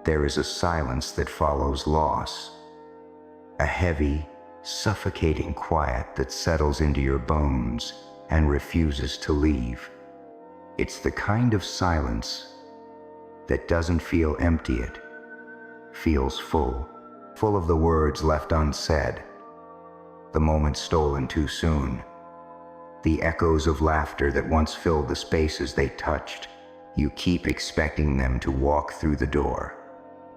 there is a silence that follows loss. A heavy, suffocating quiet that settles into your bones and refuses to leave. It's the kind of silence that doesn't feel empty, it feels full of the words left unsaid, the moments stolen too soon, the echoes of laughter that once filled the spaces they touched. You keep expecting them to walk through the door.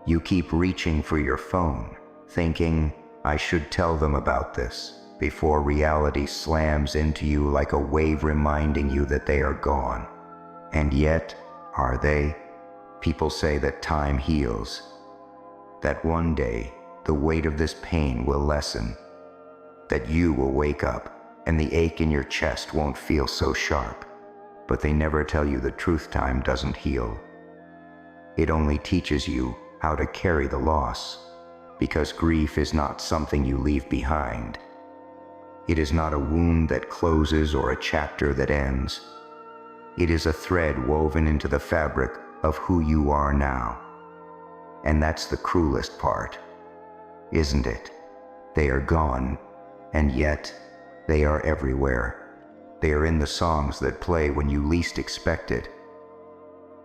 You keep reaching for your phone, thinking, I should tell them about this, before reality slams into you like a wave reminding you that they are gone. And yet, are they? People say that time heals, that one day the weight of this pain will lessen, that you will wake up and the ache in your chest won't feel so sharp. But they never tell you the truth. Time doesn't heal. It only teaches you how to carry the loss, because grief is not something you leave behind. It is not a wound that closes or a chapter that ends. It is a thread woven into the fabric of who you are now. And that's the cruelest part, isn't it? They are gone, and yet they are everywhere. They are in the songs that play when you least expect it,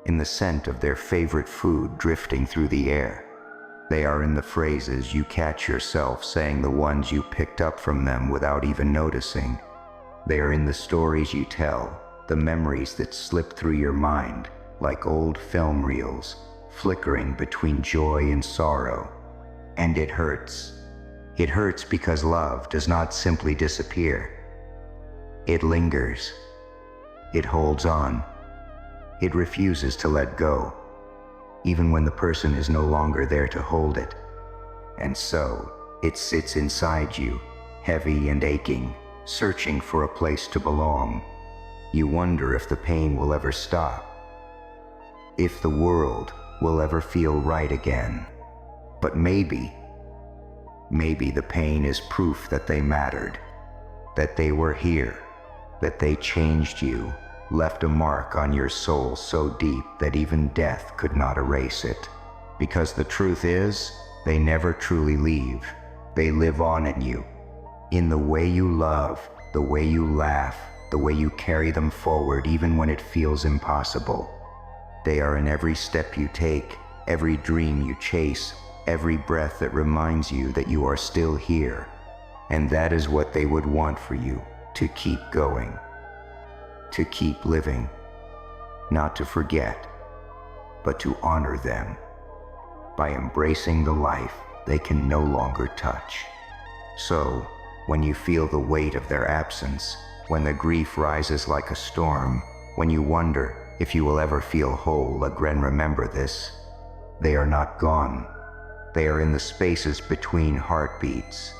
in the scent of their favorite food drifting through the air. They are in the phrases you catch yourself saying, the ones you picked up from them without even noticing. They are in the stories you tell, the memories that slip through your mind like old film reels, flickering between joy and sorrow. And it hurts. It hurts because love does not simply disappear. It lingers. It holds on. It refuses to let go, even when the person is no longer there to hold it. And so, it sits inside you, heavy and aching, searching for a place to belong. You wonder if the pain will ever stop, if the world will ever feel right again. But maybe the pain is proof that they mattered, that they were here, that they changed you, left a mark on your soul so deep that even death could not erase it. Because the truth is, they never truly leave. They live on in you, in the way you love, the way you laugh, the way you carry them forward even when it feels impossible. They are in every step you take, every dream you chase, every breath that reminds you that you are still here. And that is what they would want for you. To keep going, to keep living, not to forget, but to honor them by embracing the life they can no longer touch. So, when you feel the weight of their absence, when the grief rises like a storm, when you wonder if you will ever feel whole again, remember this: they are not gone. They are in the spaces between heartbeats,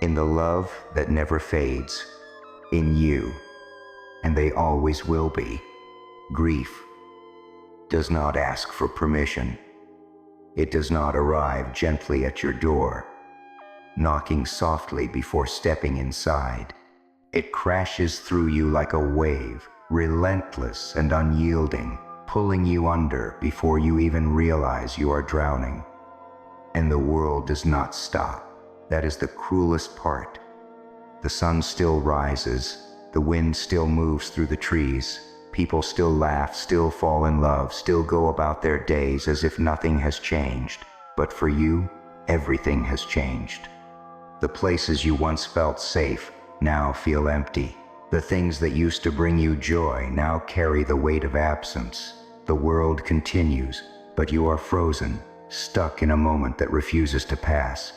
in the love that never fades, in you, and they always will be. Grief does not ask for permission. It does not arrive gently at your door, knocking softly before stepping inside. It crashes through you like a wave, relentless and unyielding, pulling you under before you even realize you are drowning. And the world does not stop. That is the cruelest part. The sun still rises, the wind still moves through the trees, people still laugh, still fall in love, still go about their days as if nothing has changed. But for you, everything has changed. The places you once felt safe now feel empty. The things that used to bring you joy now carry the weight of absence. The world continues, but you are frozen, stuck in a moment that refuses to pass.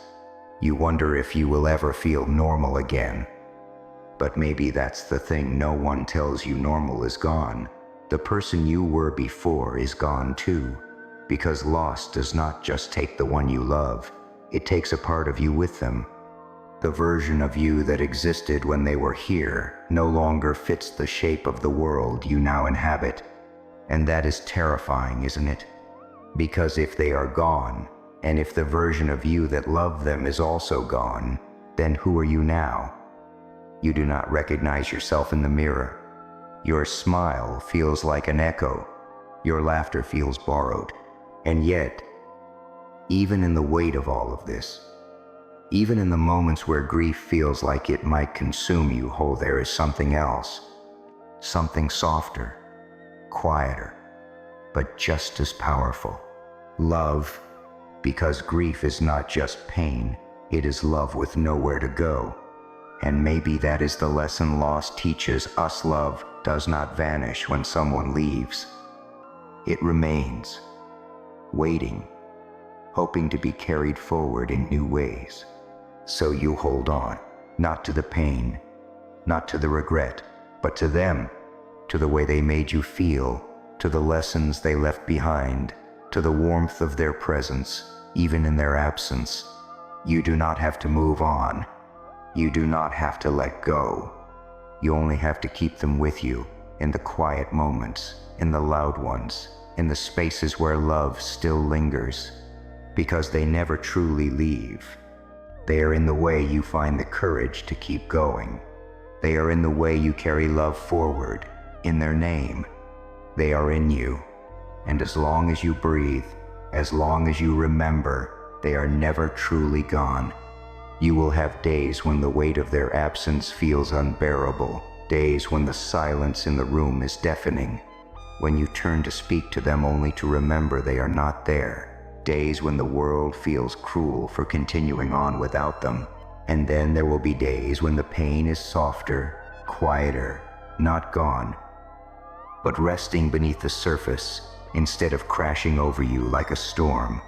You wonder if you will ever feel normal again. But maybe that's the thing no one tells you: normal is gone. The person you were before is gone too. Because loss does not just take the one you love, it takes a part of you with them. The version of you that existed when they were here no longer fits the shape of the world you now inhabit. And that is terrifying, isn't it? Because if they are gone, and if the version of you that loved them is also gone, then who are you now? You do not recognize yourself in the mirror. Your smile feels like an echo. Your laughter feels borrowed. And yet, Even in the weight of all of this, even in the moments where grief feels like it might consume you whole, there is something else, something softer, quieter, but just as powerful. Love, because grief is not just pain, it is love with nowhere to go. And maybe that is the lesson loss teaches us. Love does not vanish when someone leaves. It remains, waiting, hoping to be carried forward in new ways. So you hold on, not to the pain, not to the regret, but to them, to the way they made you feel, to the lessons they left behind, to the warmth of their presence, even in their absence. You do not have to move on. You do not have to let go. You only have to keep them with you, in the quiet moments, in the loud ones, in the spaces where love still lingers, because they never truly leave. They are in the way you find the courage to keep going. They are in the way you carry love forward, in their name. They are in you, and as long as you breathe, as long as you remember, they are never truly gone. You will have days when the weight of their absence feels unbearable, days when the silence in the room is deafening, when you turn to speak to them only to remember they are not there, days when the world feels cruel for continuing on without them. And then there will be days when the pain is softer, quieter, not gone, but resting beneath the surface instead of crashing over you like a storm.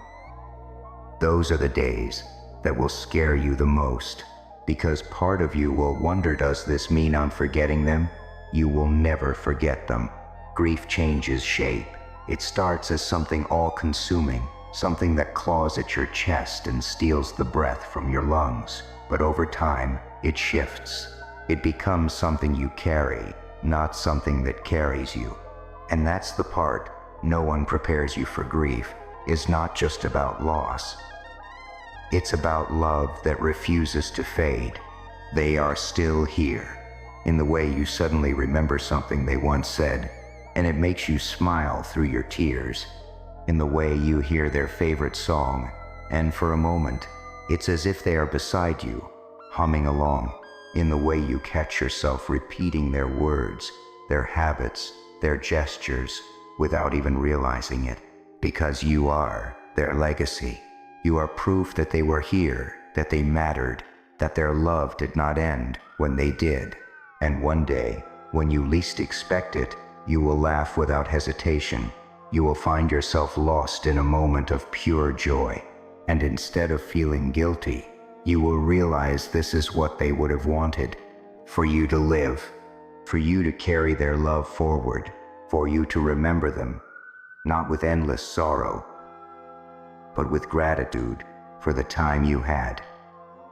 Those are the days that will scare you the most, because part of you will wonder, does this mean I'm forgetting them? You will never forget them. Grief changes shape. It starts as something all-consuming, something that claws at your chest and steals the breath from your lungs. But over time, it shifts. It becomes something you carry, not something that carries you. And that's the part no one prepares you for. Grief is not just about loss. It's about love that refuses to fade. They are still here, in the way you suddenly remember something they once said, and it makes you smile through your tears, in the way you hear their favorite song, and for a moment, it's as if they are beside you, humming along, in the way you catch yourself repeating their words, their habits, their gestures, without even realizing it, because you are their legacy. You are proof that they were here, that they mattered, that their love did not end when they did. And one day, when you least expect it, you will laugh without hesitation. You will find yourself lost in a moment of pure joy. And instead of feeling guilty, you will realize this is what they would have wanted: for you to live, for you to carry their love forward, for you to remember them, not with endless sorrow, but with gratitude for the time you had.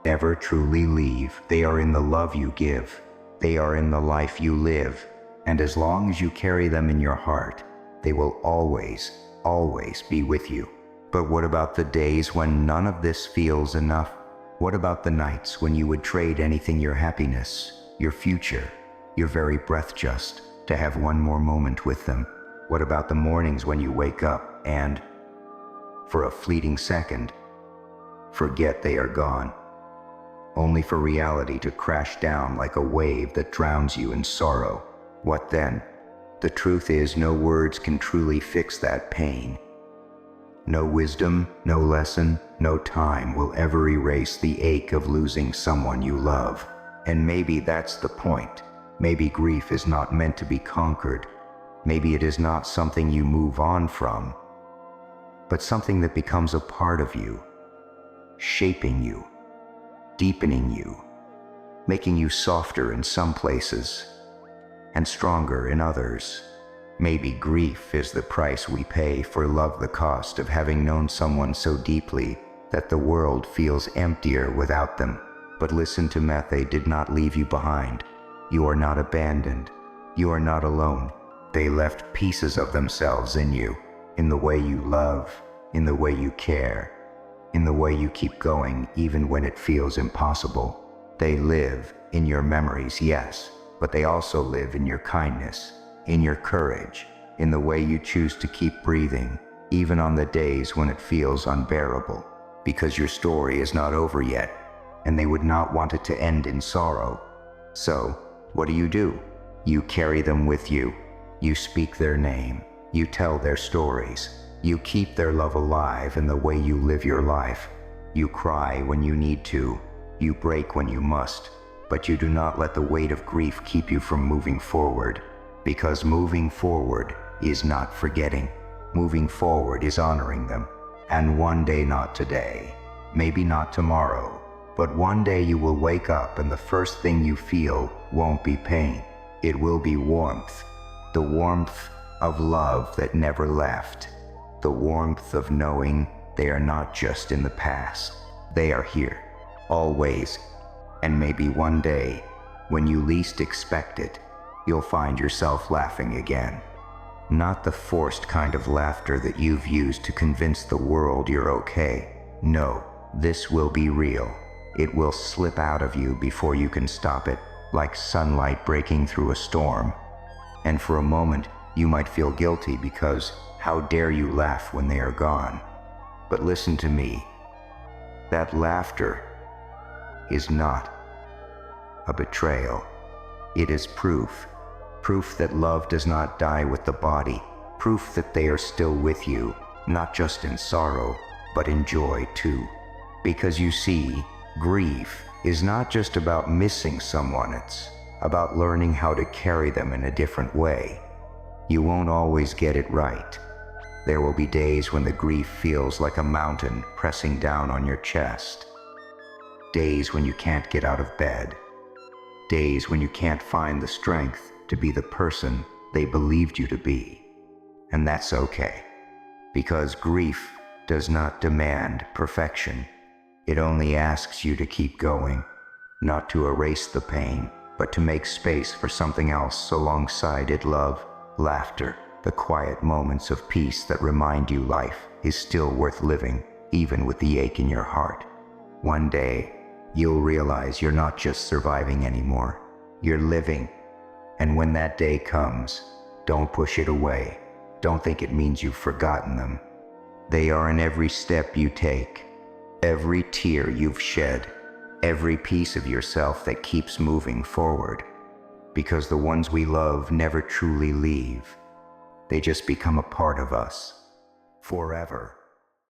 Never truly leave. They are in the love you give. They are in the life you live. And as long as you carry them in your heart, they will always, always be with you. But what about the days when none of this feels enough? What about the nights when you would trade anything, your happiness, your future, your very breath, just to have one more moment with them? What about the mornings when you wake up and, for a fleeting second, forget they are gone, only for reality to crash down like a wave that drowns you in sorrow? What then? The truth is, no words can truly fix that pain. No wisdom, no lesson, no time will ever erase the ache of losing someone you love. And maybe that's the point. Maybe grief is not meant to be conquered. Maybe it is not something you move on from, but something that becomes a part of you, shaping you, deepening you, making you softer in some places and stronger in others. Maybe grief is the price we pay for love, the cost of having known someone so deeply that the world feels emptier without them. But listen to me, they did not leave you behind. You are not abandoned. You are not alone. They left pieces of themselves in you, in the way you love, in the way you care, in the way you keep going even when it feels impossible. They live in your memories, yes, but they also live in your kindness, in your courage, in the way you choose to keep breathing, even on the days when it feels unbearable, because your story is not over yet, and they would not want it to end in sorrow. So, what do? You carry them with you. You speak their name. You tell their stories. You keep their love alive in the way you live your life. You cry when you need to. You break when you must. But you do not let the weight of grief keep you from moving forward, because moving forward is not forgetting. Moving forward is honoring them. And one day, not today, maybe not tomorrow, but one day you will wake up and the first thing you feel won't be pain. It will be warmth. The warmth of love that never left. The warmth of knowing they are not just in the past. They are here, always. And maybe one day, when you least expect it, you'll find yourself laughing again. Not the forced kind of laughter that you've used to convince the world you're okay. No, this will be real. It will slip out of you before you can stop it, like sunlight breaking through a storm. And for a moment, you might feel guilty because how dare you laugh when they are gone? But listen to me. That laughter is not a betrayal. It is proof. Proof that love does not die with the body. Proof that they are still with you, not just in sorrow, but in joy too. Because you see, grief is not just about missing someone, it's about learning how to carry them in a different way. You won't always get it right. There will be days when the grief feels like a mountain pressing down on your chest. Days when you can't get out of bed. Days when you can't find the strength to be the person they believed you to be. And that's okay, because grief does not demand perfection. It only asks you to keep going, not to erase the pain, but to make space for something else alongside it. Love, laughter, the quiet moments of peace that remind you life is still worth living, even with the ache in your heart. One day, you'll realize you're not just surviving anymore, you're living. And when that day comes, don't push it away. Don't think it means you've forgotten them. They are in every step you take, every tear you've shed, every piece of yourself that keeps moving forward. Because the ones we love never truly leave. They just become a part of us, forever.